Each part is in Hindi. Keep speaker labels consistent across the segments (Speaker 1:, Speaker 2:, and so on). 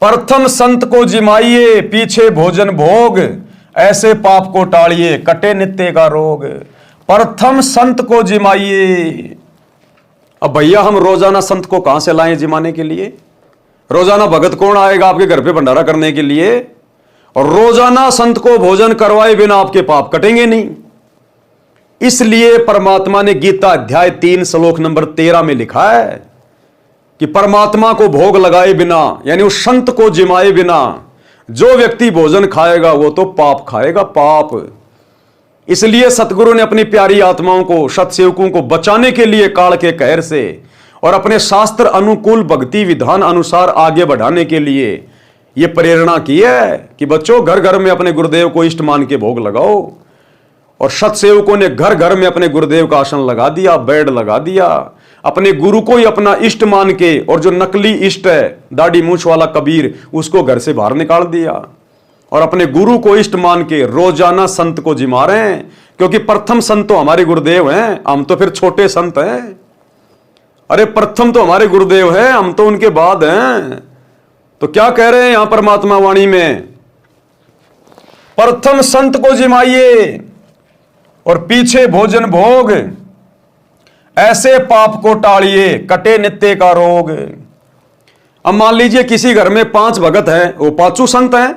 Speaker 1: प्रथम संत को जिमाइए, पीछे भोजन भोग, ऐसे पाप को टालिए, कटे नित्य का रोग। प्रथम संत को जिमाइए। अब भैया हम रोजाना संत को कहां से लाएं जिमाने के लिए? रोजाना भगत कौन आएगा आपके घर पे भंडारा करने के लिए? और रोजाना संत को भोजन करवाए बिना आपके पाप कटेंगे नहीं। इसलिए परमात्मा ने गीता अध्याय 3 श्लोक नंबर 13 में लिखा है कि परमात्मा को भोग लगाए बिना, यानी उस संत को जिमाए बिना जो व्यक्ति भोजन खाएगा वो तो पाप खाएगा, पाप। इसलिए सतगुरु ने अपनी प्यारी आत्माओं को, सतसेवकों को बचाने के लिए काल के कहर से और अपने शास्त्र अनुकूल भक्ति विधान अनुसार आगे बढ़ाने के लिए यह प्रेरणा की है कि बच्चों घर घर में अपने गुरुदेव को इष्ट मान के भोग लगाओ। और सतसेवकों ने घर घर में अपने गुरुदेव का आसन लगा दिया, बेड लगा दिया, अपने गुरु को ही अपना इष्ट मान के, और जो नकली इष्ट है दाढ़ी मूछ वाला कबीर, उसको घर से बाहर निकाल दिया और अपने गुरु को इष्ट मान के रोजाना संत को जिमा रहे हैं। क्योंकि प्रथम संत तो हमारे गुरुदेव हैं, हम तो फिर छोटे संत हैं। अरे प्रथम तो हमारे गुरुदेव हैं, हम तो उनके बाद हैं। तो क्या कह रहे हैं यहां परमात्मा वाणी में? प्रथम संत को जिमाइए और पीछे भोजन भोग, ऐसे पाप को टालिए, कटे नित्य का रोग। अब मान लीजिए किसी घर में 5 भगत हैं, वो 5 संत हैं।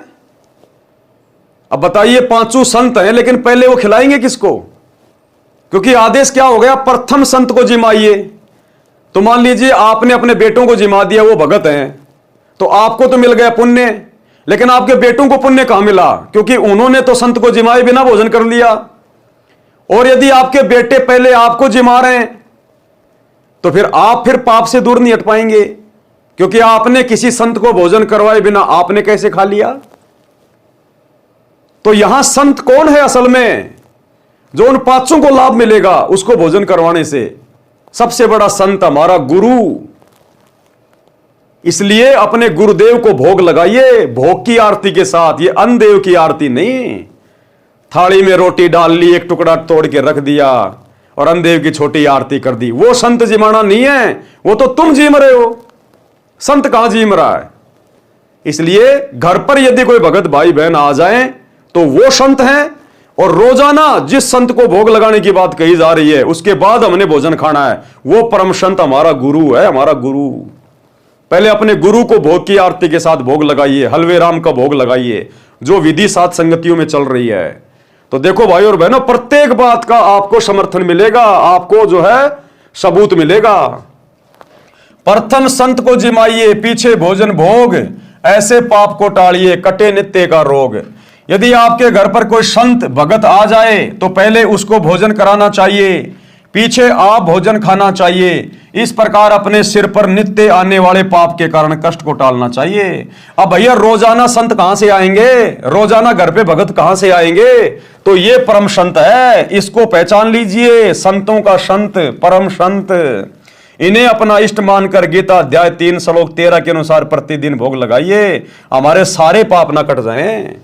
Speaker 1: अब बताइए 5 संत हैं, लेकिन पहले वो खिलाएंगे किसको? क्योंकि आदेश क्या हो गया? प्रथम संत को जिमाइए। तो मान लीजिए आपने अपने बेटों को जिमा दिया, वो भगत हैं, तो आपको तो मिल गया पुण्य, लेकिन आपके बेटों को पुण्य कहां मिला? क्योंकि उन्होंने तो संत को जिमाए बिना भोजन कर लिया। और यदि आपके बेटे पहले आपको जिमा रहे हैं तो फिर आप फिर पाप से दूर नहीं हट पाएंगे, क्योंकि आपने किसी संत को भोजन करवाए बिना आपने कैसे खा लिया? तो यहां संत कौन है असल में? जो उन 5 को लाभ मिलेगा उसको भोजन करवाने से। सबसे बड़ा संत हमारा गुरु। इसलिए अपने गुरुदेव को भोग लगाइए, भोग की आरती के साथ, ये अन्नदेव की आरती नहीं। थाली में रोटी डाल ली, एक टुकड़ा तोड़ के रख दिया और अन्नदेव की छोटी आरती कर दी। वो संत जिमाना नहीं है, वो तो तुम जिम रहे हो। संत कहां जिम रहा है? इसलिए घर पर यदि कोई भगत भाई बहन आ जाए तो वो संत हैं। और रोजाना जिस संत को भोग लगाने की बात कही जा रही है उसके बाद हमने भोजन खाना है, वो परम संत हमारा गुरु है, हमारा गुरु। पहले अपने गुरु को भोग की आरती के साथ भोग लगाइए, हलवे राम का भोग लगाइए, जो विधि सात संगतियों में चल रही है। तो देखो भाई और बहनों, प्रत्येक बात का आपको समर्थन मिलेगा, आपको जो है सबूत मिलेगा। प्रथम संत को जिमाइए, पीछे भोजन भोग, ऐसे पाप को टालिए, कटे नित्य का रोग। यदि आपके घर पर कोई संत भगत आ जाए तो पहले उसको भोजन कराना चाहिए, पीछे आप भोजन खाना चाहिए। इस प्रकार अपने सिर पर नित्य आने वाले पाप के कारण कष्ट को टालना चाहिए। अब भैया रोजाना संत कहां से आएंगे? रोजाना घर पे भगत कहां से आएंगे? तो ये परम संत है, इसको पहचान लीजिए। संतों का संत, परम संत, इन्हें अपना इष्ट मानकर गीता अध्याय 3 श्लोक 13 के अनुसार प्रतिदिन भोग लगाइए, हमारे सारे पाप ना कट जाएं।